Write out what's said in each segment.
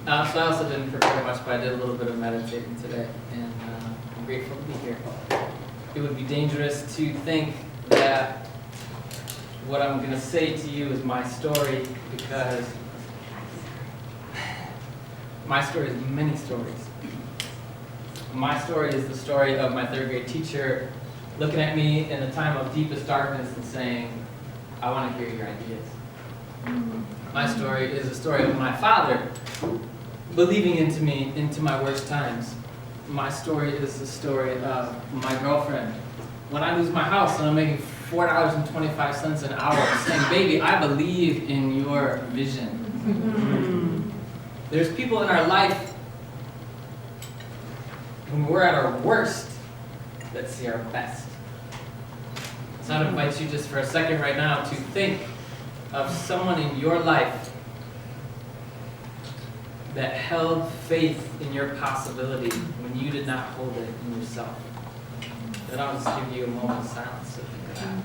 So I also didn't prepare much, but I did a little bit of meditating today, and I'm grateful to be here. It would be dangerous to think that what I'm going to say to you is my story, because my story is many stories. My story is the story of my third grade teacher looking at me in a time of deepest darkness and saying, I want to hear your ideas. My story is the story of my father believing into me into my worst times. My story is the story of my girlfriend. When I lose my house and I'm making $4.25 an hour, saying, baby, I believe in your vision. There's people in our life when we're at our worst that see our best. So I'd invite you just for a second right now to think of someone in your life that held faith in your possibility when you did not hold it in yourself. Then I'll just give you a moment of silence to think of that.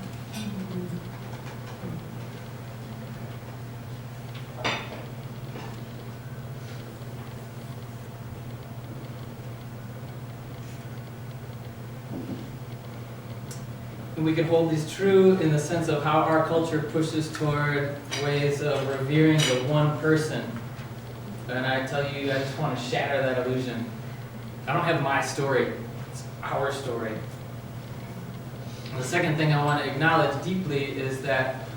And we can hold these true in the sense of how our culture pushes toward ways of revering the one person. And I tell you, I just want to shatter that illusion. I don't have my story, it's our story. And the second thing I want to acknowledge deeply is that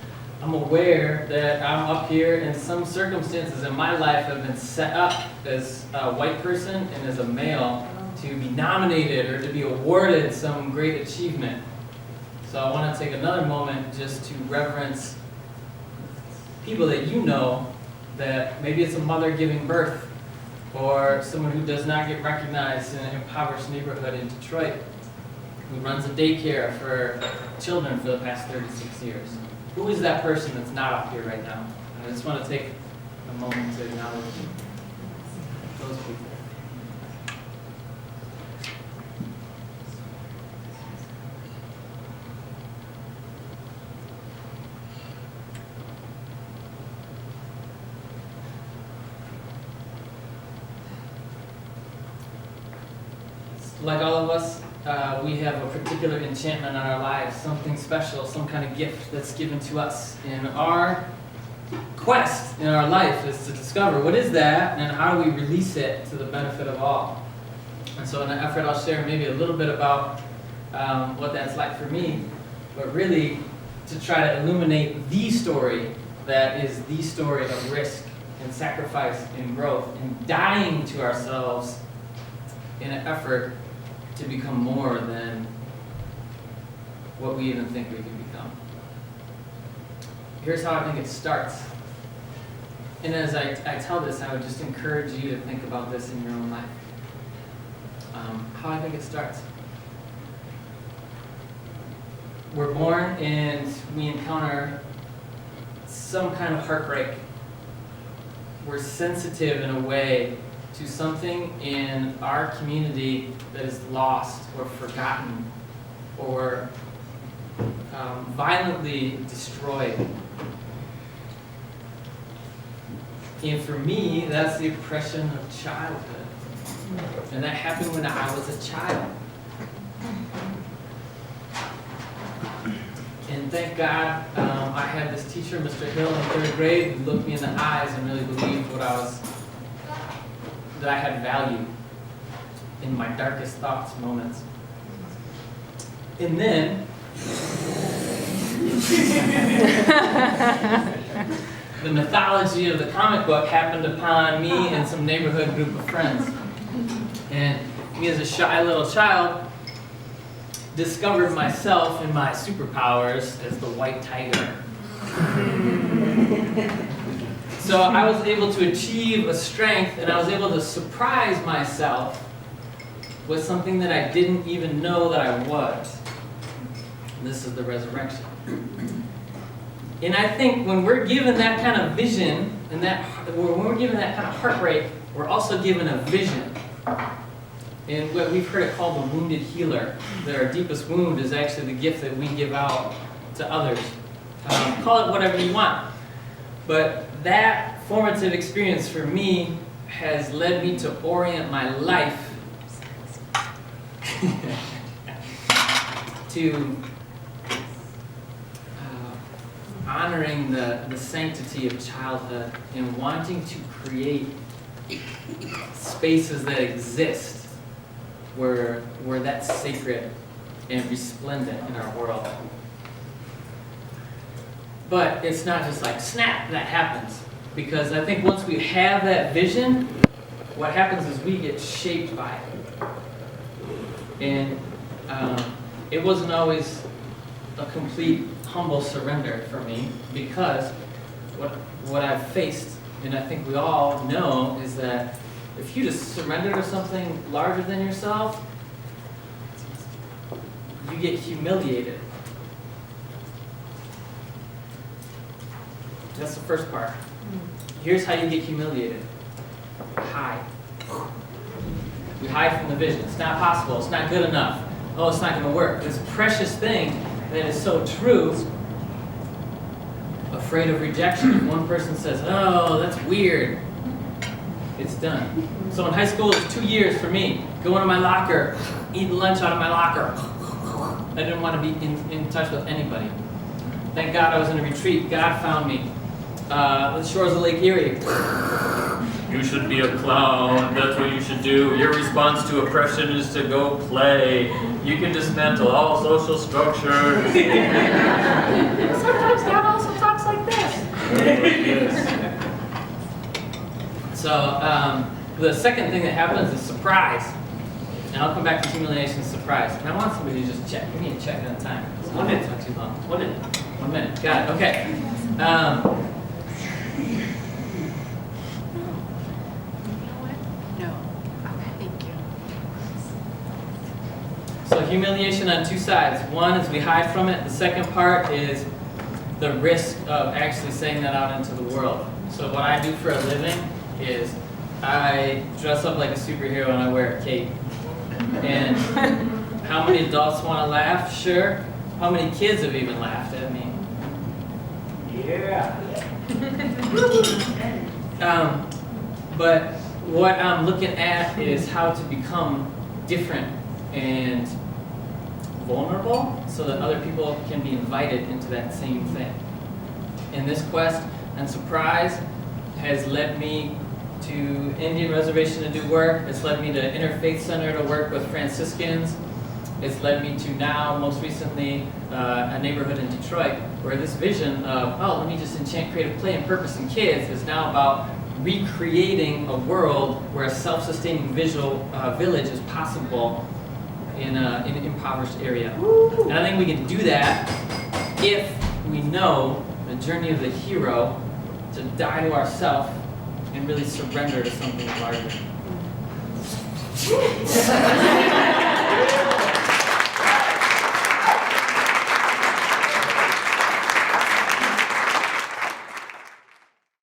I'm aware that I'm up here and some circumstances in my life have been set up as a white person and as a male to be nominated or to be awarded some great achievement. So I want to take another moment just to reverence people that you know, that maybe it's a mother giving birth or someone who does not get recognized in an impoverished neighborhood in Detroit who runs a daycare for children for the past 36 years. Who is that person that's not up here right now? I just want to take a moment to acknowledge those people. Like all of us, we have a particular enchantment on our lives, something special, some kind of gift that's given to us. And our quest in our life is to discover what is that and how do we release it to the benefit of all. And so in an effort, I'll share maybe a little bit about what that's like for me, but really to try to illuminate the story that is the story of risk and sacrifice and growth and dying to ourselves in an effort to become more than what we even think we can become. Here's how I think it starts. And as I tell this, I would just encourage you to think about this in your own life. How I think it starts. We're born and we encounter some kind of heartbreak. We're sensitive in a way to something in our community that is lost or forgotten or violently destroyed. And for me, that's the oppression of childhood. And that happened when I was a child. And thank God I had this teacher, Mr. Hill, in third grade, who looked me in the eyes and really believed that I had value in my darkest thoughts, moments. And then, the mythology of the comic book happened upon me and some neighborhood group of friends. And me as a shy little child discovered myself and my superpowers as the white tiger. So I was able to achieve a strength and I was able to surprise myself with something that I didn't even know that I was. And this is the resurrection. And I think when we're given that kind of vision and when we're given that kind of heartbreak, we're also given a vision. And what we've heard it called the wounded healer, that our deepest wound is actually the gift that we give out to others. Call it whatever you want. But that formative experience for me has led me to orient my life to honoring the sanctity of childhood and wanting to create spaces that exist where that's sacred and resplendent in our world. But it's not just like, snap, that happens. Because I think once we have that vision, what happens is we get shaped by it. And it wasn't always a complete humble surrender for me, because what I've faced, and I think we all know, is that if you just surrender to something larger than yourself, you get humiliated. That's the first part. Here's how you get humiliated. Hide. We hide from the vision. It's not possible. It's not good enough. Oh, it's not going to work. This precious thing that is so true, afraid of rejection. If one person says, oh, that's weird, it's done. So in high school, it was 2 years for me. Going to my locker, eating lunch out of my locker. I didn't want to be in touch with anybody. Thank God I was in a retreat. God found me. The shores of Lake Erie. You should be a clown. That's what you should do. Your response to oppression is to go play. You can dismantle all social structures. Sometimes God also talks like this. So the second thing that happens is surprise. And I'll come back to humiliation and surprise. And I want somebody to just check. Give me a check at a time. 1 minute, not too long. 1 minute. 1 minute. Got it. Okay. So humiliation on two sides. One is we hide from it. The second part is the risk of actually saying that out into the world. So what I do for a living is I dress up like a superhero and I wear a cape. And how many adults want to laugh? Sure. How many kids have even laughed at me? Yeah. But what I'm looking at is how to become different and vulnerable so that other people can be invited into that same thing. And this quest and surprise has led me to Indian Reservation to do work. It's led me to Interfaith Center to work with Franciscans. It's led me to now, most recently, a neighborhood in Detroit where this vision of, oh, let me just enchant creative play and purpose in kids is now about recreating a world where a self-sustaining visual village is possible in an impoverished area. And I think we can do that if we know the journey of the hero to die to ourselves and really surrender to something larger.